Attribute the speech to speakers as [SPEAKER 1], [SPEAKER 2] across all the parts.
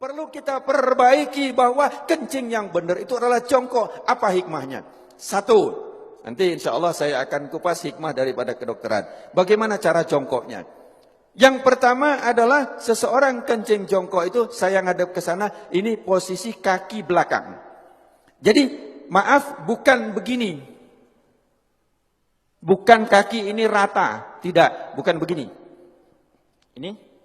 [SPEAKER 1] Perlu kita perbaiki bahwa kencing yang benar itu adalah jongkok. Apa hikmahnya? Satu, nanti insya Allah saya akan kupas hikmah daripada kedokteran. Bagaimana cara jongkoknya? Yang pertama adalah seseorang kencing jongkok itu, saya ngadep ke sana, ini posisi kaki belakang. Jadi maaf, bukan begini. Bukan kaki ini rata, tidak, bukan begini. Ini.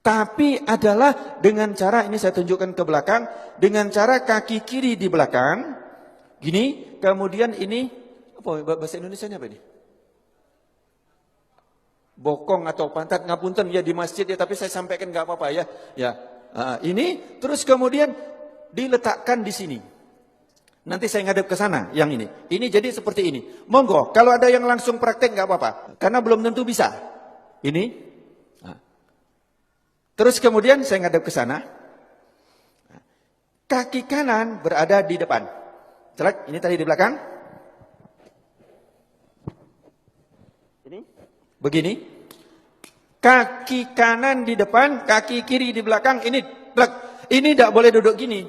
[SPEAKER 1] Tapi adalah dengan cara, ini saya tunjukkan ke belakang, dengan cara kaki kiri di belakang, gini, kemudian ini, apa bahasa Indonesianya apa ini? Bokong atau pantat, ngapunten ya di masjid ya, tapi saya sampaikan nggak apa-apa ya. Ya, ini, terus kemudian diletakkan di sini. Nanti saya ngadep ke sana, yang ini. Ini jadi seperti ini. Monggo, kalau ada yang langsung praktek nggak apa-apa, karena belum tentu bisa. Ini. Terus kemudian saya ngadep ke sana. Kaki kanan berada di depan. Jelek, ini tadi di belakang. Ini. Begini. Kaki kanan di depan, kaki kiri di belakang. Ini jelek. Ini tidak boleh duduk gini.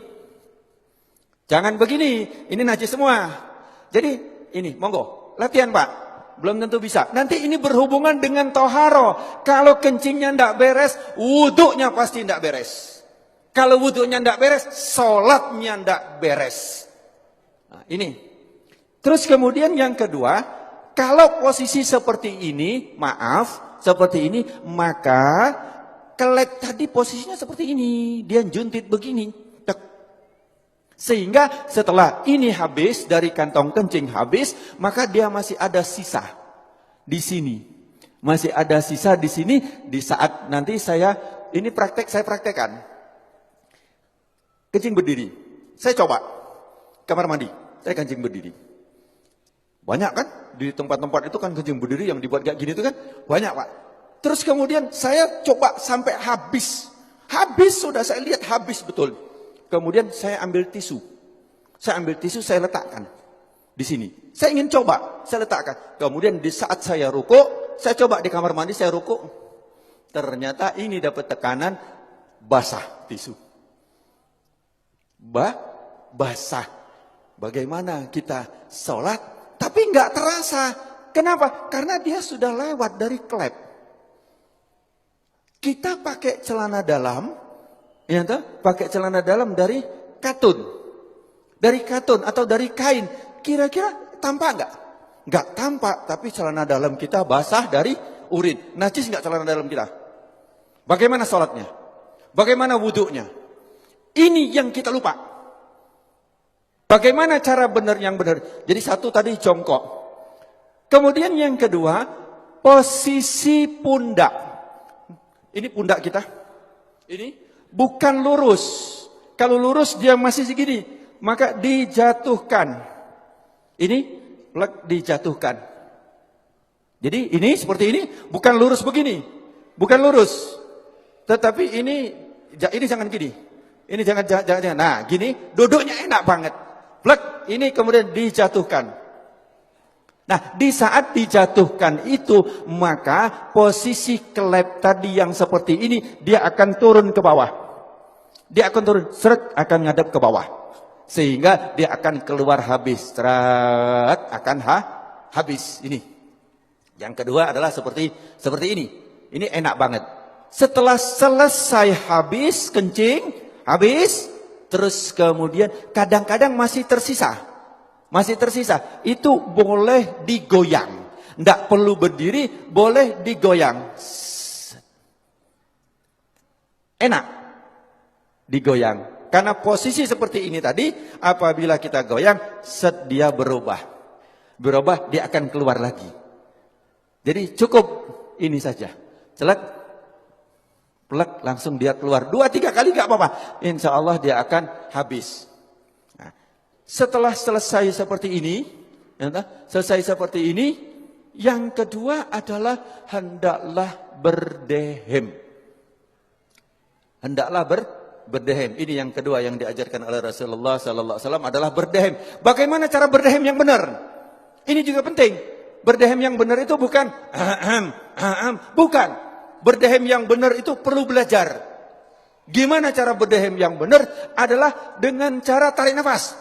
[SPEAKER 1] Jangan begini. Ini najis semua. Jadi ini, monggo. Latihan Pak. Belum tentu bisa. Nanti ini berhubungan dengan toharo. Kalau kencingnya tidak beres, wuduknya pasti tidak beres. Kalau wuduknya tidak beres, sholatnya tidak beres. Nah, ini. Terus kemudian yang kedua, kalau posisi seperti ini, maaf, seperti ini, maka kelet tadi posisinya seperti ini. Dia juntit begini. Sehingga setelah ini habis, dari kantong kencing habis, maka dia masih ada sisa di sini. Masih ada sisa di sini, di saat nanti saya praktekkan. Kencing berdiri. Saya coba, kamar mandi, saya kencing berdiri. Banyak kan, di tempat-tempat itu kan kencing berdiri yang dibuat kayak gini itu kan, banyak Pak. Terus kemudian saya coba sampai habis. Habis sudah saya lihat habis betul. Kemudian saya ambil tisu. Saya letakkan di sini. Saya ingin coba, saya letakkan. Kemudian di saat saya rukuk, saya coba di kamar mandi, saya rukuk. Ternyata ini dapat tekanan basah tisu. Basah. Bagaimana kita sholat, tapi nggak terasa. Kenapa? Karena dia sudah lewat dari klep. Kita pakai celana dalam, ya toh? Pakai celana dalam dari katun. Dari katun atau dari kain. Kira-kira tampak enggak? Enggak tampak, tapi celana dalam kita basah dari urin. Najis enggak celana dalam kita? Bagaimana sholatnya? Bagaimana wuduknya? Ini yang kita lupa. Bagaimana cara benar yang benar? Jadi satu tadi jongkok. Kemudian yang kedua, posisi pundak. Ini pundak kita. Ini bukan lurus. Kalau lurus dia masih segini, maka dijatuhkan. Ini dijatuhkan. Jadi ini seperti ini, bukan lurus begini. Bukan lurus. Tetapi ini jangan gini. Ini jangan. Nah, gini duduknya enak banget. Plek, ini kemudian dijatuhkan. Nah, di saat dijatuhkan itu, maka posisi klep tadi yang seperti ini, dia akan turun ke bawah. Dia akan turun, seret, akan ngadep ke bawah. Sehingga dia akan keluar habis. Seret, akan habis. Ini. Yang kedua adalah seperti ini. Ini enak banget. Setelah selesai habis, kencing, habis, terus kemudian kadang-kadang masih tersisa. Itu boleh digoyang. Tidak perlu berdiri, boleh digoyang. Enak digoyang. Karena posisi seperti ini tadi, apabila kita goyang, dia berubah. Berubah, dia akan keluar lagi. Jadi cukup ini saja. Celek, plek, langsung dia keluar. 2-3 kali gak apa-apa. Insya Allah dia akan habis. Setelah selesai seperti ini, yang kedua adalah hendaklah berdehem. Hendaklah berdehem. Ini yang kedua yang diajarkan oleh Rasulullah sallallahu alaihi wasallam adalah berdehem. Bagaimana cara berdehem yang benar? Ini juga penting. Berdehem yang benar itu bukan bukan. Berdehem yang benar itu perlu belajar. Gimana cara berdehem yang benar? Adalah dengan cara tarik nafas.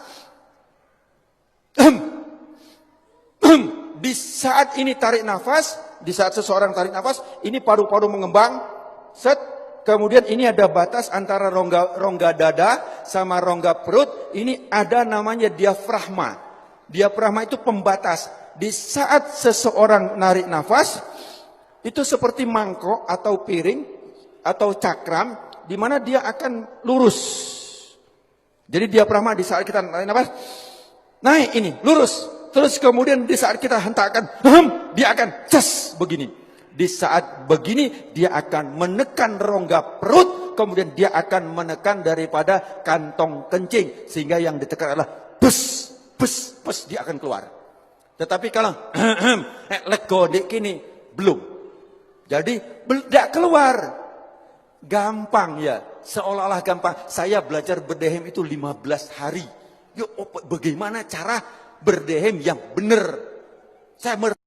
[SPEAKER 1] Di saat ini tarik nafas, di saat seseorang tarik nafas, ini paru-paru mengembang, set, kemudian ini ada batas antara rongga dada sama rongga perut, ini ada namanya diafragma. Diafragma itu pembatas. Di saat seseorang narik nafas, itu seperti mangkok atau piring atau cakram, di mana dia akan lurus. Jadi diafragma di saat kita narik nafas, naik ini, lurus. Terus kemudian di saat kita hentakkan, dia akan cas begini. Di saat begini, dia akan menekan rongga perut, kemudian dia akan menekan daripada kantong kencing. Sehingga yang ditekan adalah bus, bus, bus, dia akan keluar. Tetapi kalau lego dek kini, belum. Jadi, tidak keluar. Gampang ya, seolah-olah gampang. Saya belajar berdehem itu 15 hari. Yuk, bagaimana cara berdehem yang benar? Saya